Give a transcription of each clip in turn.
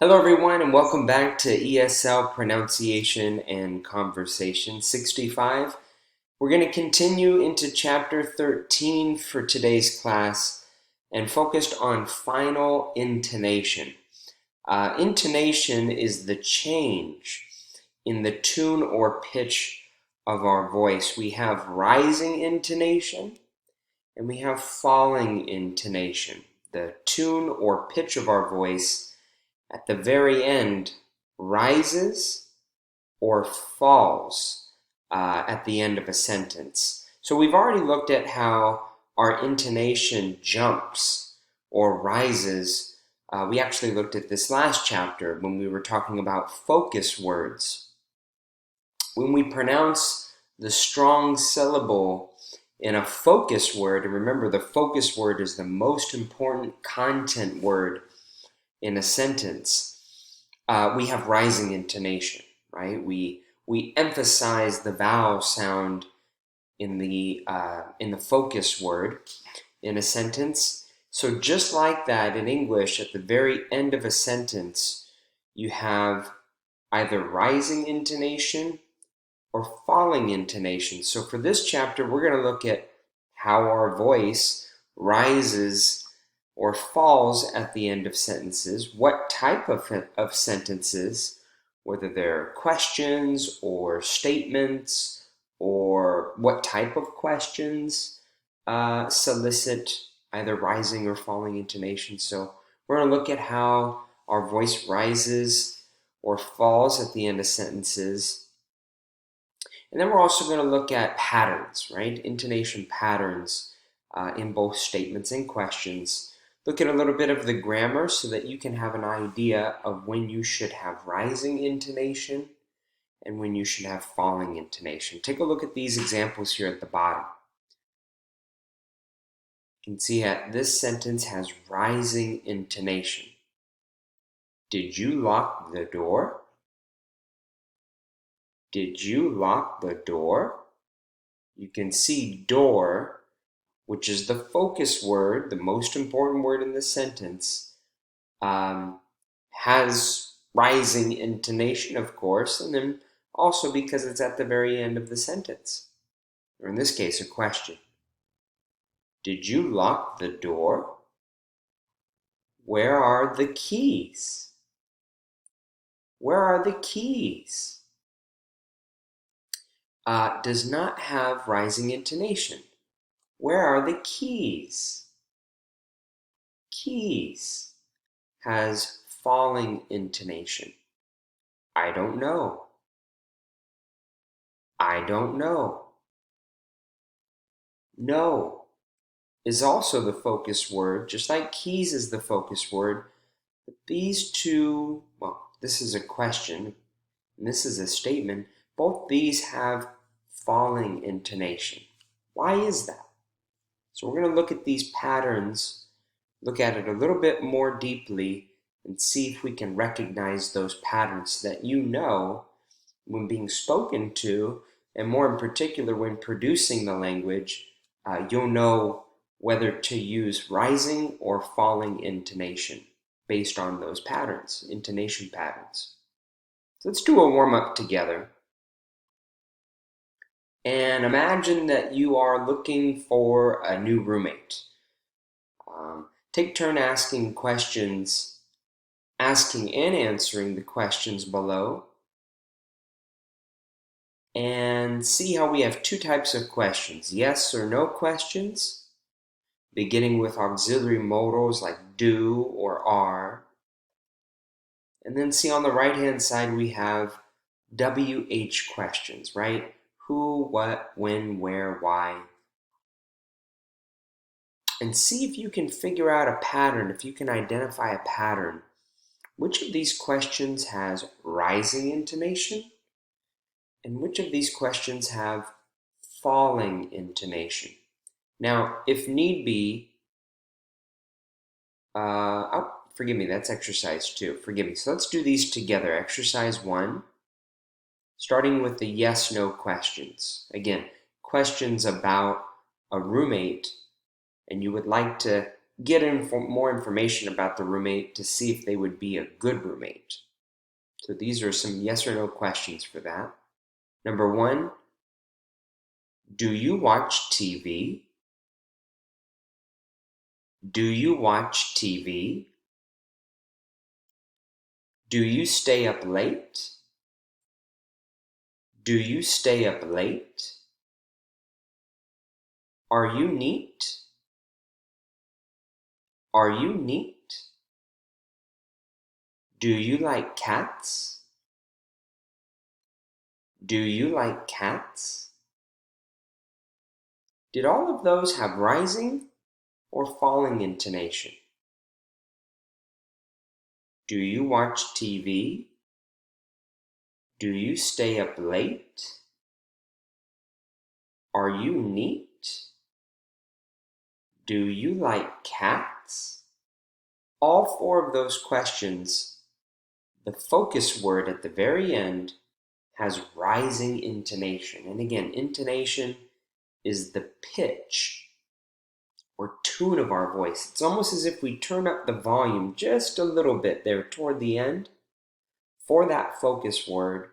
Hello, everyone, and welcome back to ESL Pronunciation and Conversation 65. We're going to continue into Chapter 13 for today's class and focused on final intonation. Intonation is the change in the tune or pitch of our voice. We have rising intonation and we have falling intonation. The tune or pitch of our voice at the very end rises or falls at the end of a sentence. So we've already looked at how our intonation jumps or rises. We actually looked at this last chapter when we were talking about focus words. When we pronounce the strong syllable in a focus word, and remember the focus word is the most important content word in a sentence, we have rising intonation, right? We emphasize the vowel sound in the focus word in a sentence. So just like that in English, at the very end of a sentence, you have either rising intonation or falling intonation. So for this chapter, we're going to look at how our voice rises or falls at the end of sentences, what type of sentences, whether they're questions or statements, or what type of questions solicit either rising or falling intonation. So we're going to look at how our voice rises or falls at the end of sentences. And then we're also going to look at patterns, right? Intonation patterns in both statements and questions. Look at a little bit of the grammar so that you can have an idea of when you should have rising intonation and when you should have falling intonation. Take a look at these examples here at the bottom. You can see that this sentence has rising intonation. Did you lock the door? Did you lock the door? You can see door, which is the focus word, the most important word in the sentence, has rising intonation, of course, and then also because it's at the very end of the sentence, or in this case, a question. Did you lock the door? Where are the keys? Where are the keys? Does not have rising intonation. Where are the keys? Keys has falling intonation. I don't know. I don't know. No is also the focus word, just like keys is the focus word. But these two, well, this is a question and this is a statement. Both these have falling intonation. Why is that? So we're going to look at these patterns, look at it a little bit more deeply, and see if we can recognize those patterns so that you know when being spoken to, and more in particular when producing the language, you'll know whether to use rising or falling intonation based on those patterns, intonation patterns. So let's do a warm-up together. And imagine that you are looking for a new roommate. Take turn asking questions, asking and answering the questions below, and see how we have two types of questions, yes or no questions, beginning with auxiliary modals like do or are. And then see on the right-hand side we have WH questions, right? Who, what, when, where, why. And see if you can figure out a pattern, if you can identify a pattern. Which of these questions has rising intonation? And which of these questions have falling intonation? Now, if need be, forgive me, that's exercise 2. Forgive me. So let's do these together. Exercise 1, starting with the yes-no questions. Again, questions about a roommate, and you would like to get more information about the roommate to see if they would be a good roommate. So these are some yes or no questions for that. Number 1, do you watch TV? Do you watch TV? Do you stay up late? Do you stay up late? Are you neat? Are you neat? Do you like cats? Do you like cats? Did all of those have rising or falling intonation? Do you watch TV? Do you stay up late? Are you neat? Do you like cats? All 4 of those questions, the focus word at the very end has rising intonation. And again, intonation is the pitch or tune of our voice. It's almost as if we turn up the volume just a little bit there toward the end for that focus word.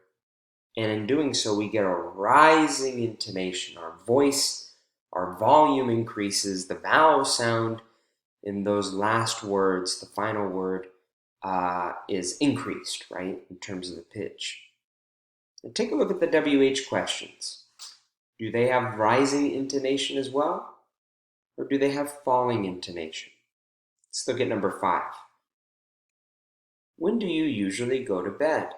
And in doing so, we get a rising intonation. Our voice, our volume increases. The vowel sound in those last words, the final word, is increased, right, in terms of the pitch. And take a look at the WH questions. Do they have rising intonation as well? Or do they have falling intonation? Let's look at number 5. When do you usually go to bed?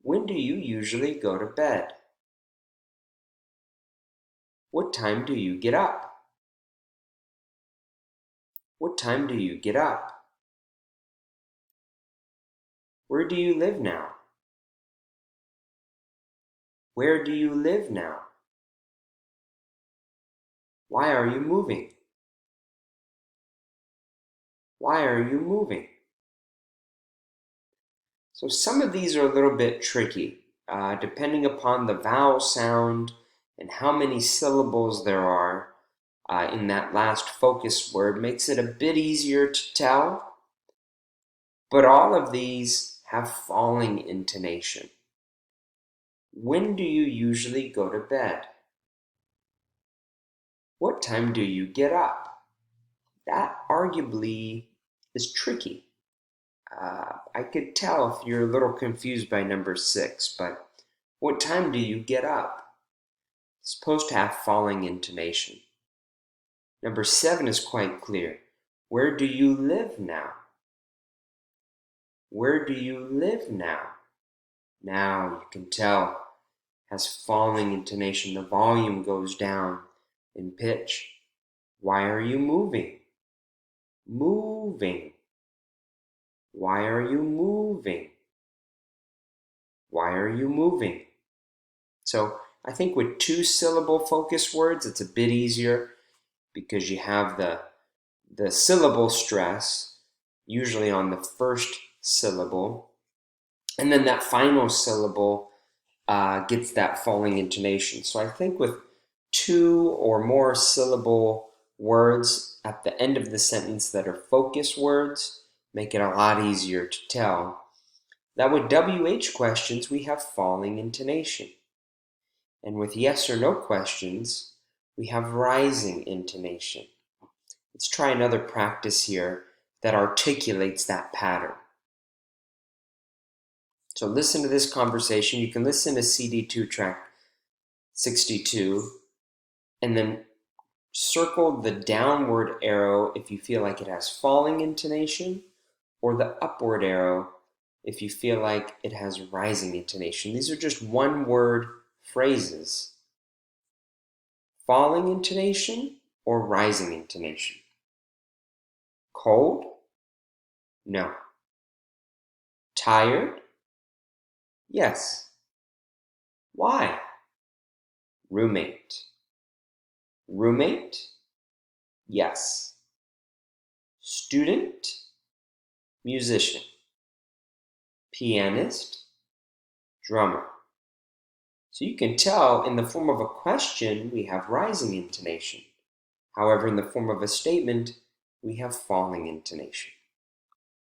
When do you usually go to bed? What time do you get up? What time do you get up? Where do you live now? Where do you live now? Why are you moving? Why are you moving? So some of these are a little bit tricky, depending upon the vowel sound and how many syllables there are in that last focus word makes it a bit easier to tell. But all of these have falling intonation. When do you usually go to bed? What time do you get up? That arguably is tricky. I could tell if you're a little confused by number 6, but what time do you get up? It's supposed to have falling intonation. Number 7 is quite clear. Where do you live now? Where do you live now? Now you can tell has falling intonation. The volume goes down in pitch. Why are you moving? Moving. Why are you moving? Why are you moving? So I think with 2-syllable focus words, it's a bit easier because you have the syllable stress usually on the first syllable, and then that final syllable gets that falling intonation. So I think with 2 or more syllable words at the end of the sentence that are focus words make it a lot easier to tell. That with WH questions, we have falling intonation. And with yes or no questions, we have rising intonation. Let's try another practice here that articulates that pattern. So listen to this conversation. You can listen to CD2 track 62 and then circle the downward arrow if you feel like it has falling intonation, or the upward arrow if you feel like it has rising intonation. These are just one-word phrases. Falling intonation or rising intonation? Cold? No. Tired? Yes. Why? Roommate. Roommate? Yes. Student? Musician. Pianist? Drummer. So you can tell in the form of a question we have rising intonation. However, in the form of a statement, we have falling intonation.